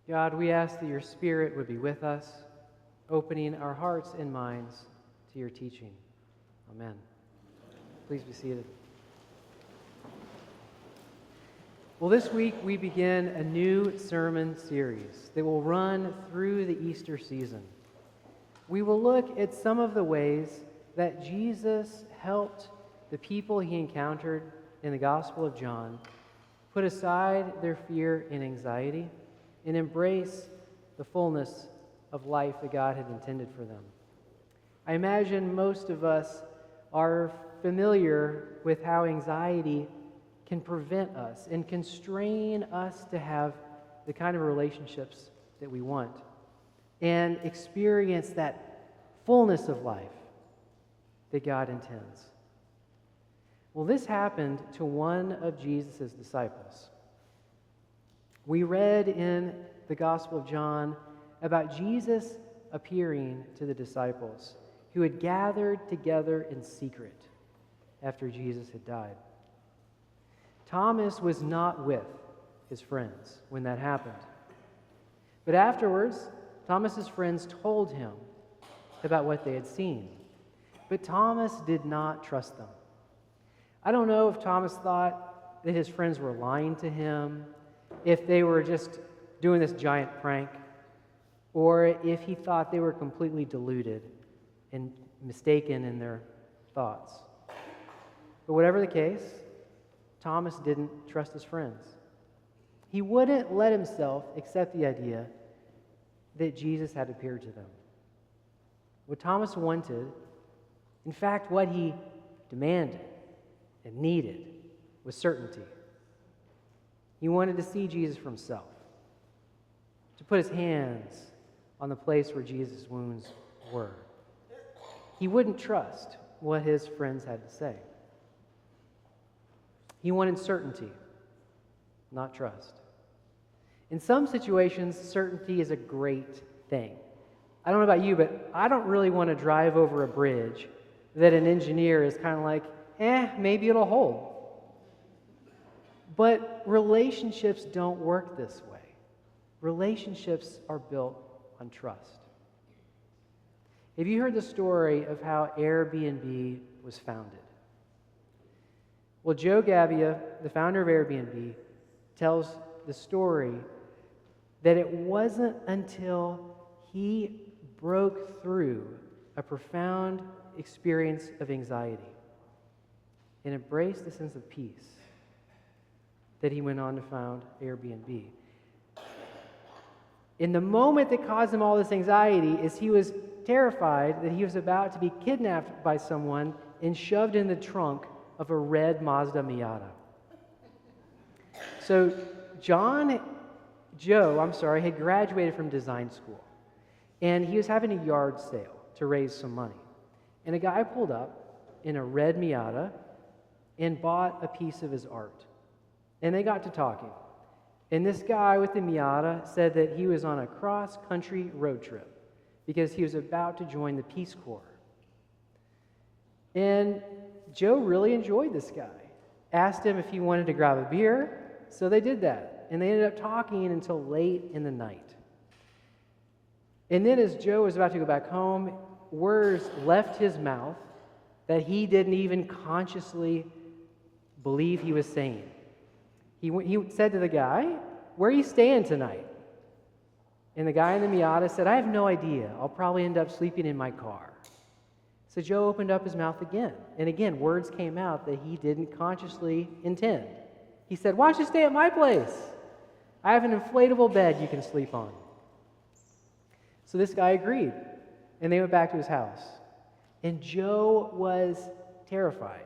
God, we ask that your Spirit would be with us, opening our hearts and minds to your teaching. Amen. Please be seated. Well, this week we begin a new sermon series that will run through the Easter season. We will look at some of the ways that Jesus helped the people he encountered in the Gospel of John put aside their fear and anxiety and embrace the fullness of life that God had intended for them. I imagine most of us are familiar with how anxiety can prevent us and constrain us to have the kind of relationships that we want and experience that fullness of life that God intends. Well, this happened to one of Jesus' disciples. We read in the Gospel of John about Jesus appearing to the disciples who had gathered together in secret after Jesus had died. Thomas was not with his friends when that happened. But afterwards, Thomas's friends told him about what they had seen. But Thomas did not trust them. I don't know if Thomas thought that his friends were lying to him, if they were just doing this giant prank, or if he thought they were completely deluded and mistaken in their thoughts. But whatever the case, Thomas didn't trust his friends. He wouldn't let himself accept the idea that Jesus had appeared to them. What Thomas wanted, in fact, what he demanded and needed, was certainty. He wanted to see Jesus for himself, to put his hands on the place where Jesus' wounds were. He wouldn't trust what his friends had to say. He wanted certainty, not trust. In some situations, certainty is a great thing. I don't know about you, but I don't really want to drive over a bridge that an engineer is kind of like, maybe it'll hold. But relationships don't work this way. Relationships are built on trust. Have you heard the story of how Airbnb was founded? Well, Joe Gabbia, the founder of Airbnb, tells the story that it wasn't until he broke through a profound experience of anxiety and embraced a sense of peace that he went on to found Airbnb. In the moment that caused him all this anxiety is he was terrified that he was about to be kidnapped by someone and shoved in the trunk of a red Mazda Miata. So Joe had graduated from design school, and he was having a yard sale to raise some money. And a guy pulled up in a red Miata and bought a piece of his art. And they got to talking. And this guy with the Miata said that he was on a cross-country road trip because he was about to join the Peace Corps. And Joe really enjoyed this guy. Asked him if he wanted to grab a beer, so they did that. And they ended up talking until late in the night. And then as Joe was about to go back home, words left his mouth that he didn't even consciously believe he was saying. He said to the guy, "Where are you staying tonight?" And the guy in the Miata said, "I have no idea. I'll probably end up sleeping in my car." So Joe opened up his mouth again. And again, words came out that he didn't consciously intend. He said, "Why don't you stay at my place? I have an inflatable bed you can sleep on." So this guy agreed. And they went back to his house. And Joe was terrified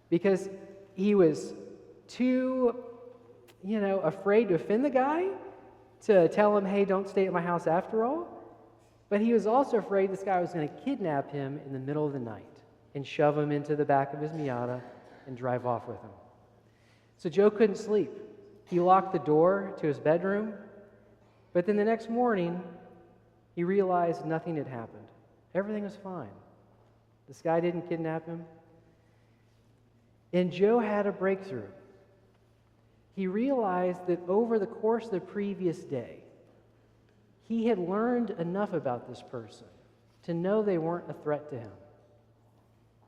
because he was too, afraid to offend the guy, to tell him, "Hey, don't stay at my house after all." But he was also afraid this guy was going to kidnap him in the middle of the night and shove him into the back of his Miata and drive off with him. So Joe couldn't sleep. He locked the door to his bedroom, but then the next morning, he realized nothing had happened. Everything was fine. This guy didn't kidnap him. And Joe had a breakthrough. He realized that over the course of the previous day, he had learned enough about this person to know they weren't a threat to him,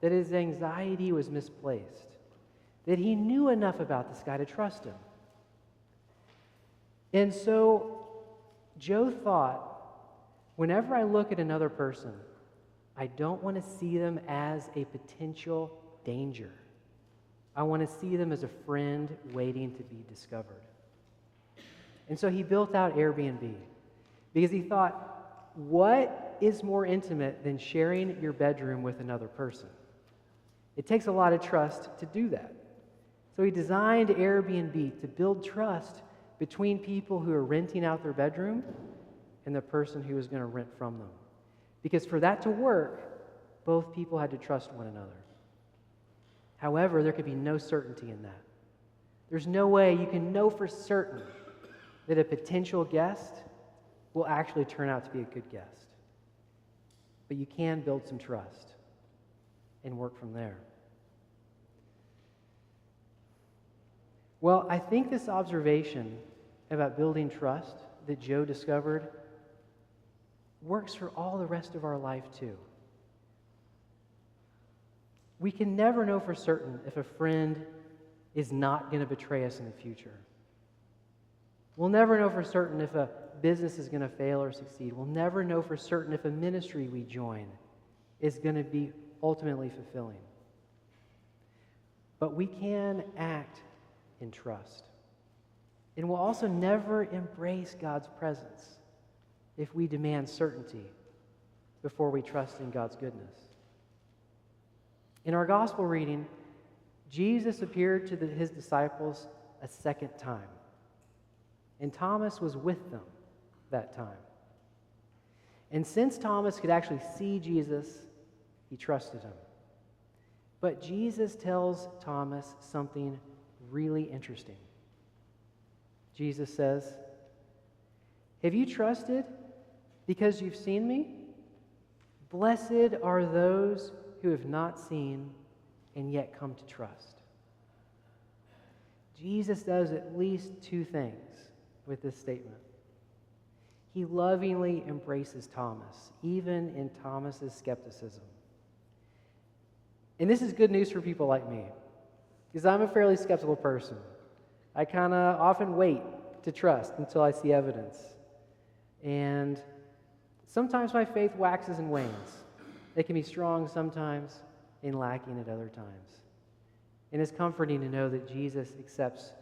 that his anxiety was misplaced, that he knew enough about this guy to trust him. And so Joe thought, whenever I look at another person, I don't want to see them as a potential danger. I want to see them as a friend waiting to be discovered. And so he built out Airbnb because he thought, what is more intimate than sharing your bedroom with another person? It takes a lot of trust to do that. So he designed Airbnb to build trust between people who are renting out their bedroom and the person who is going to rent from them. Because for that to work, both people had to trust one another. However, there could be no certainty in that. There's no way you can know for certain that a potential guest will actually turn out to be a good guest. But you can build some trust and work from there. Well, I think this observation about building trust that Joe discovered works for all the rest of our life too. We can never know for certain if a friend is not going to betray us in the future. We'll never know for certain if a business is going to fail or succeed. We'll never know for certain if a ministry we join is going to be ultimately fulfilling. But we can act in trust. And we'll also never embrace God's presence if we demand certainty before we trust in God's goodness. In our gospel reading, Jesus appeared to his disciples a second time. And Thomas was with them that time. And since Thomas could actually see Jesus, he trusted him. But Jesus tells Thomas something really interesting. Jesus says, "Have you trusted because you've seen me? Blessed are those who have not seen and yet come to trust." Jesus does at least two things with this statement. He lovingly embraces Thomas, even in Thomas's skepticism. And this is good news for people like me, because I'm a fairly skeptical person. I kind of often wait to trust until I see evidence. And sometimes my faith waxes and wanes. It can be strong sometimes and lacking at other times. And it's comforting to know that Jesus accepts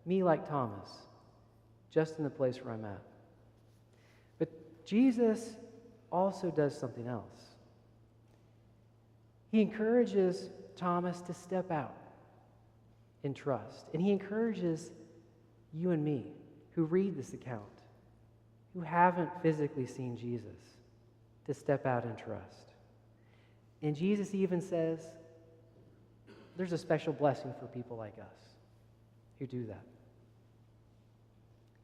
me like Thomas, just in the place where I'm at. But Jesus also does something else. He encourages Thomas to step out in trust. And he encourages you and me who read this account, who haven't physically seen Jesus, to step out in trust. And Jesus even says there's a special blessing for people like us who do that.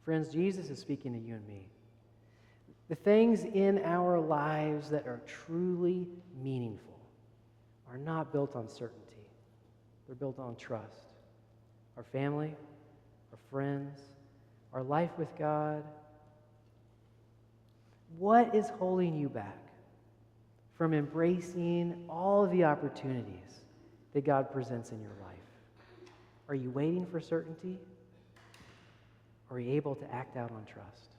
Friends, Jesus is speaking to you and me. The things in our lives that are truly meaningful are not built on certainty. They're built on trust. Our family, our friends, our life with God. What is holding you back from embracing all of the opportunities that God presents in your life? Are you waiting for certainty? Or are you able to act out on trust?